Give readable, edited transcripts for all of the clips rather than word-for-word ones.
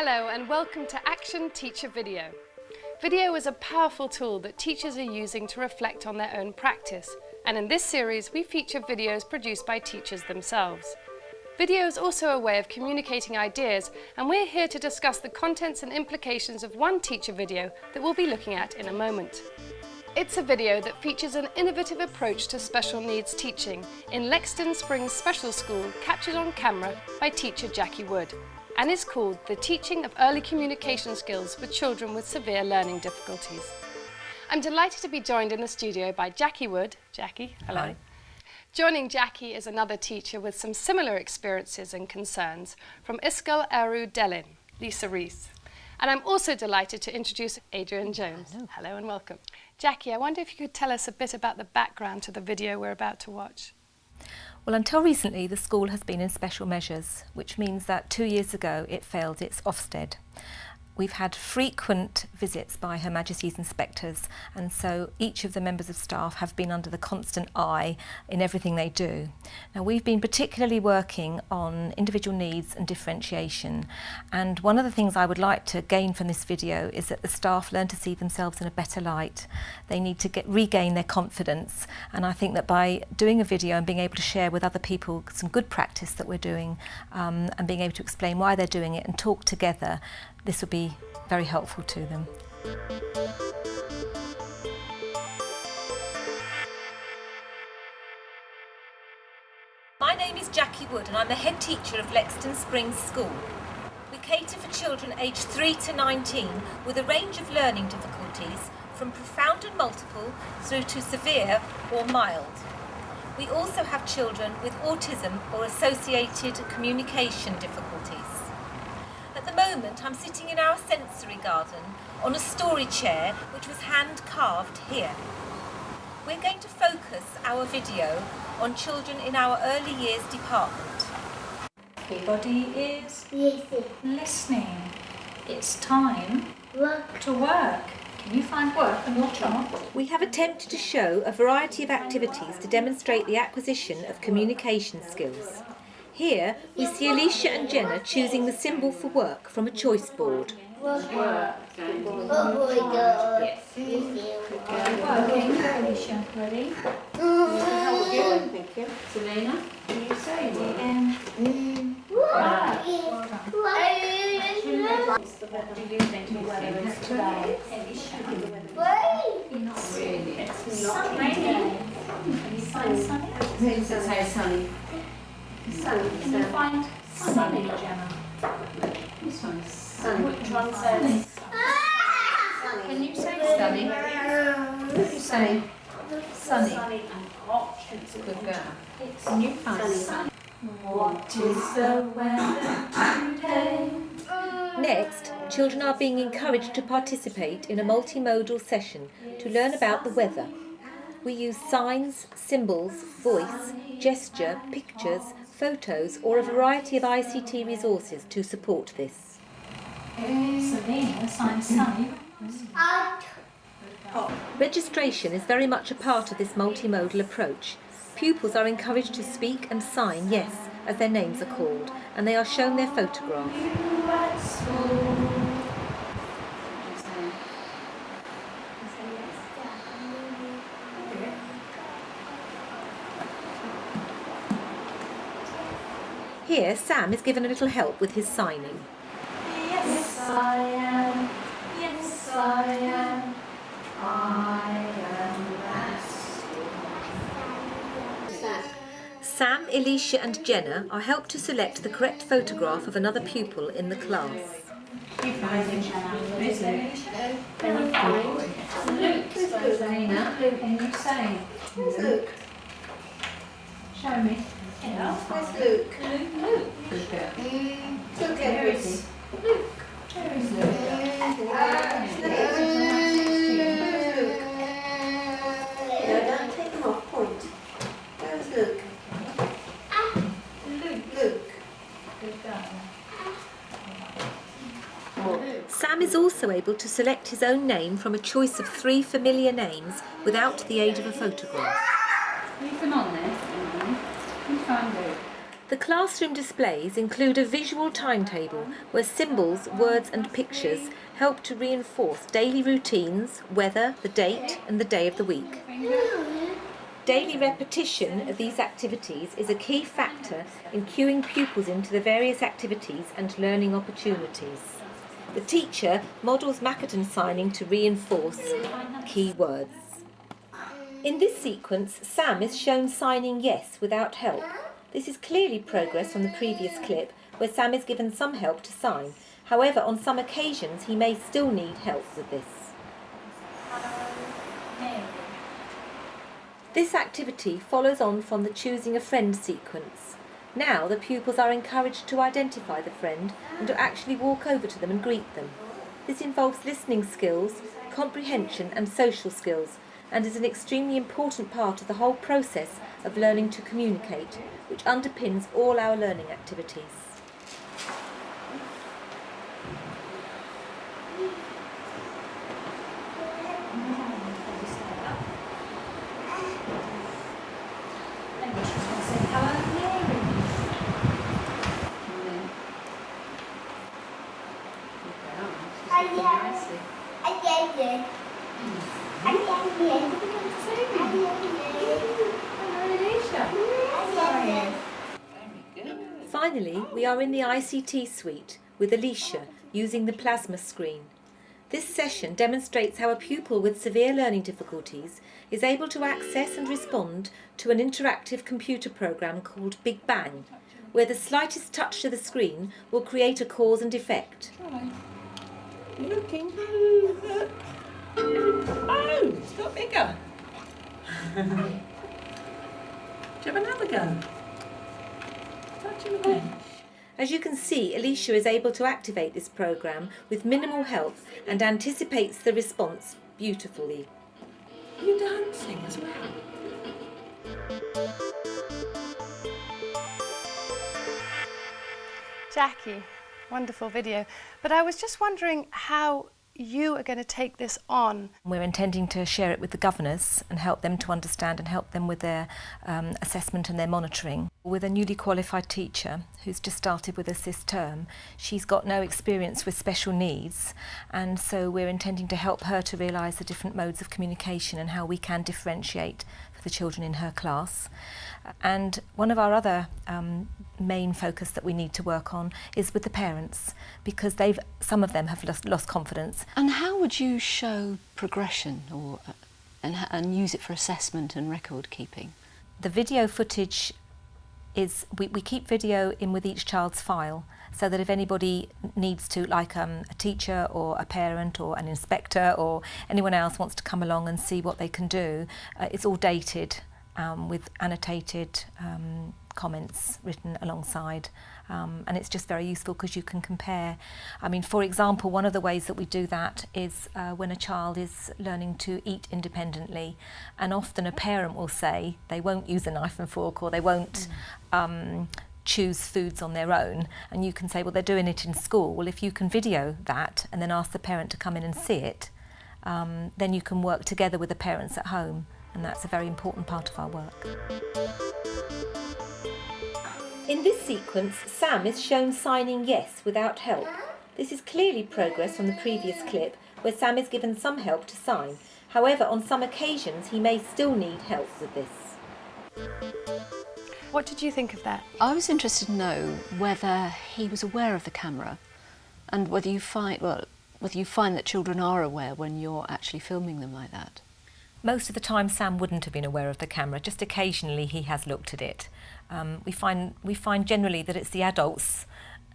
Hello and welcome to Action Teacher Video. Video is a powerful tool that teachers are using to reflect on their own practice, and in this series we feature videos produced by teachers themselves. Video is also a way of communicating ideas, and we're here to discuss the contents and implications of one teacher video that we'll be looking at in a moment. It's a video that features an innovative approach to special needs teaching in Lexden Springs Special School, captured on camera by teacher Jackie Wood, and is called The Teaching of Early Communication Skills with Children with Severe Learning Difficulties. I'm delighted to be joined in the studio by Jackie Wood. Jackie, hello. Hi. Joining Jackie is another teacher with some similar experiences and concerns from Ysgol Eru Delyn, Lisa Rees. And I'm also delighted to introduce Adrian Jones. Hello and welcome. Jackie, I wonder if you could tell us a bit about the background to the video we're about to watch. Well, until recently, the school has been in special measures, which means that 2 years ago it failed its Ofsted. We've had frequent visits by Her Majesty's inspectors, and so each of the members of staff have been under the constant eye in everything they do. Now, we've been particularly working on individual needs and differentiation, and one of the things I would like to gain from this video is that the staff learn to see themselves in a better light. They need to regain their confidence, and I think that by doing a video and being able to share with other people some good practice that we're doing, and being able to explain why they're doing it and talk together, this will be very helpful to them. My name is Jackie Wood and I'm the head teacher of Lexden Springs School. We cater for children aged 3 to 19 with a range of learning difficulties from profound and multiple through to severe or mild. We also have children with autism or associated communication difficulties. At the moment, I'm sitting in our sensory garden on a story chair which was hand carved here. We're going to focus our video on children in our early years department. Everybody is listening. It's time to work. Can you find work on your chart? We have attempted to show a variety of activities to demonstrate the acquisition of communication skills. Here, we see Alicia and Jenna choosing the symbol for work from a choice board. Work. Oh my God. Yes. Working. Alicia, ready? Thank you. Selena? Can you say work? What do you think the weather is today? Not really. It's not raining. Can you find sunny? It says how sunny. Sunny. Can you find sunny, Gemma? This one is sunny. Which one says? Can you say sunny? This is sunny. Sunny and hot. It's a good girl. Can you find sunny? What is the weather today? Next, children are being encouraged to participate in a multimodal session to learn about the weather. We use signs, symbols, voice, gesture, pictures, photos, or a variety of ICT resources to support this. Selena, sign sunny. Registration is very much a part of this multimodal approach. Pupils are encouraged to speak and sign yes as their names are called, and they are shown their photograph. Here, Sam is given a little help with his signing. Yes, I am. Yes, I am. I am that. Sam, Alicia and Jenna are helped to select the correct photograph of another pupil in the class. You find Jenna. Where's Luke? Can you find Luke? Selena. Luke, can you say? Where's Luke? Show me. Yeah. Where's Luke? Luke. Good girl. Where is he? Luke. Where is Luke? No, don't take them off. Point. Where's Luke? Luke. Good girl. Sam is also able to select his own name from a choice of 3 familiar names without the aid of a photograph. Leave them on there. You find Luke. The classroom displays include a visual timetable where symbols, words and pictures help to reinforce daily routines, weather, the date and the day of the week. Daily repetition of these activities is a key factor in cueing pupils into the various activities and learning opportunities. The teacher models Makaton signing to reinforce key words. In this sequence, Sam is shown signing yes without help. This is clearly progress from the previous clip where Sam is given some help to sign. However, on some occasions he may still need help with this. This activity follows on from the choosing a friend sequence. Now the pupils are encouraged to identify the friend and to actually walk over to them and greet them. This involves listening skills, comprehension and social skills, and is an extremely important part of the whole process of learning to communicate, which underpins all our learning activities. Finally, we are in the ICT suite with Alicia using the plasma screen. This session demonstrates how a pupil with severe learning difficulties is able to access and respond to an interactive computer program called Big Bang, where the slightest touch to the screen will create a cause and effect. You're looking. Oh, it's got bigger. Do you have another go? Touch him again. As you can see, Alicia is able to activate this program with minimal help and anticipates the response beautifully. You're dancing as well. Jackie, wonderful video. But I was just wondering how you are going to take this on. We're intending to share it with the governors and help them to understand and help them with their assessment and their monitoring. With a newly qualified teacher who's just started with us this term, she's got no experience with special needs, and so we're intending to help her to realise the different modes of communication and how we can differentiate for the children in her class. And one of our other main focus that we need to work on is with the parents, because some of them have lost confidence. And how would you show progression and use it for assessment and record keeping? The video footage is, we keep video in with each child's file, so that if anybody needs to, like a teacher or a parent or an inspector or anyone else wants to come along and see what they can do, it's all dated with annotated comments written alongside, and it's just very useful because you can compare. I mean, for example, one of the ways that we do that is when a child is learning to eat independently, and often a parent will say they won't use a knife and fork, or they won't choose foods on their own, and you can say, well, they're doing it in school. Well, if you can video that and then ask the parent to come in and see it, then you can work together with the parents at home, and that's a very important part of our work. In this sequence, Sam is shown signing yes without help. This is clearly progress from the previous clip where Sam is given some help to sign. However, on some occasions he may still need help with this. What did you think of that? I was interested to know whether he was aware of the camera, and whether you find that children are aware when you're actually filming them like that. Most of the time Sam wouldn't have been aware of the camera, just occasionally he has looked at it. We find generally that it's the adults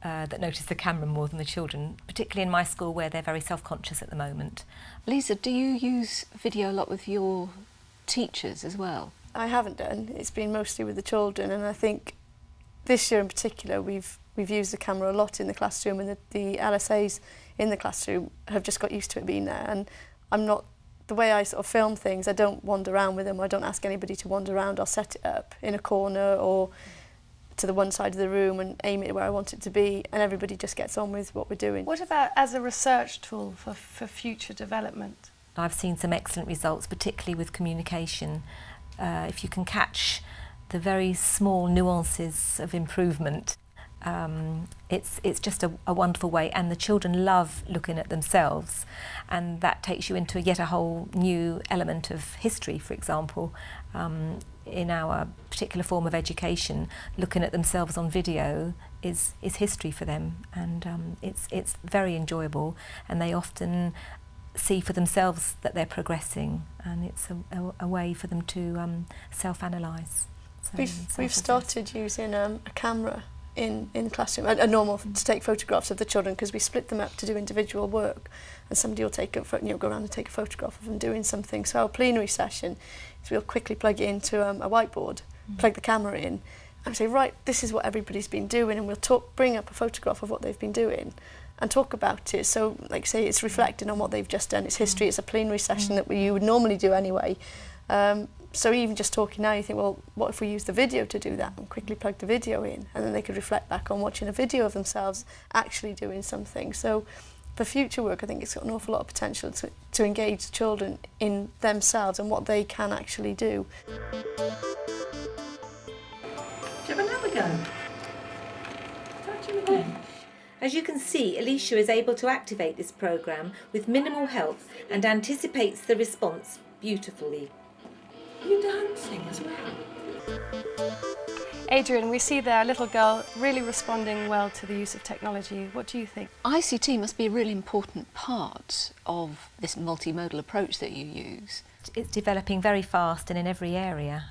that notice the camera more than the children, particularly in my school where they're very self-conscious at the moment. Lisa, do you use video a lot with your teachers as well? I haven't done. It's been mostly with the children, and I think this year in particular we've used the camera a lot in the classroom, and the LSAs in the classroom have just got used to it being there. And I'm not, the way I sort of film things, I don't wander around with them. I don't ask anybody to wander around. I'll set it up in a corner or to the one side of the room and aim it where I want it to be, and everybody just gets on with what we're doing. What about as a research tool for future development? I've seen some excellent results, particularly with communication. If you can catch the very small nuances of improvement. It's just a wonderful way, and the children love looking at themselves, and that takes you into yet a whole new element of history. For example, in our particular form of education, looking at themselves on video is history for them, and it's very enjoyable, and they often see for themselves that they're progressing, and it's a way for them to self-analyse. So we've started using a camera in the classroom, a normal to take photographs of the children, because we split them up to do individual work, and somebody will take go around and take a photograph of them doing something. So our plenary session is we'll quickly plug it into a whiteboard, plug the camera in, and say, right, this is what everybody's been doing, and we'll bring up a photograph of what they've been doing and talk about it. So, like say, it's reflecting on what they've just done. It's history. It's a plenary session that you would normally do anyway. So even just talking now, you think, well, what if we use the video to do that, and quickly plug the video in, and then they could reflect back on watching a video of themselves actually doing something. So for future work, I think it's got an awful lot of potential to engage children in themselves and what they can actually do. Do you have another go? Touch him again. As you can see, Alicia is able to activate this programme with minimal help and anticipates the response beautifully. You're dancing as well. Adrian, we see there a little girl really responding well to the use of technology. What do you think? ICT must be a really important part of this multimodal approach that you use. It's developing very fast and in every area.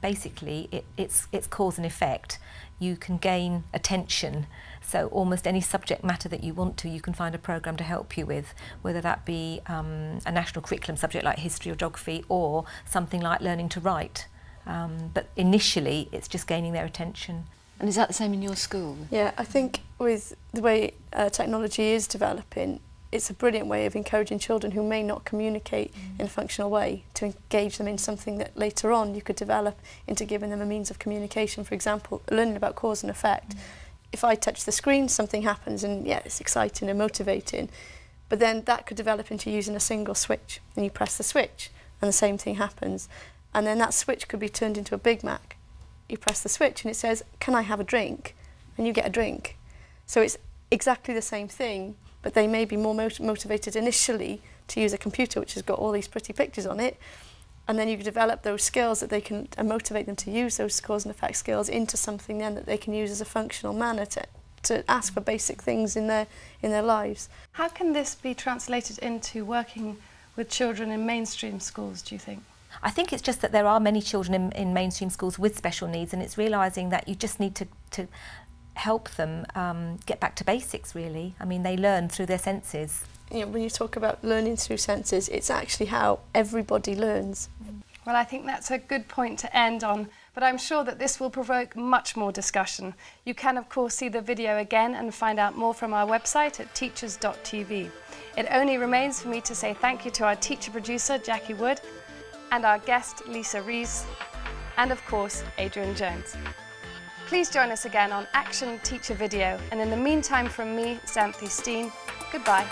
Basically, it's cause and effect. You can gain attention, so almost any subject matter that you want to, you can find a programme to help you with, whether that be a national curriculum subject like history or geography, or something like learning to write. But initially, it's just gaining their attention. And is that the same in your school? Yeah, I think with the way technology is developing, it's a brilliant way of encouraging children who may not communicate in a functional way to engage them in something that later on you could develop into giving them a means of communication. For example, learning about cause and effect. If I touch the screen, something happens, and yeah, it's exciting and motivating, but then that could develop into using a single switch, and you press the switch and the same thing happens, and then that switch could be turned into a Big Mac. You press the switch and it says, can I have a drink? And you get a drink. So it's exactly the same thing, but they may be more motivated initially to use a computer which has got all these pretty pictures on it, and then you can develop those skills that they can motivate them to use those cause and effect skills into something then that they can use as a functional manner to ask for basic things in their lives. How can this be translated into working with children in mainstream schools, do you think? I think it's just that there are many children in mainstream schools with special needs, and it's realising that you just need to help them get back to basics, really. I mean, they learn through their senses. You know, when you talk about learning through senses, it's actually how everybody learns. Well, I think that's a good point to end on, but I'm sure that this will provoke much more discussion. You can, of course, see the video again and find out more from our website at teachers.tv. It only remains for me to say thank you to our teacher producer, Jackie Wood, and our guest, Lisa Rees, and of course, Adrian Jones. Please join us again on Action Teacher Video, and in the meantime from me, Xanthi Steen, goodbye.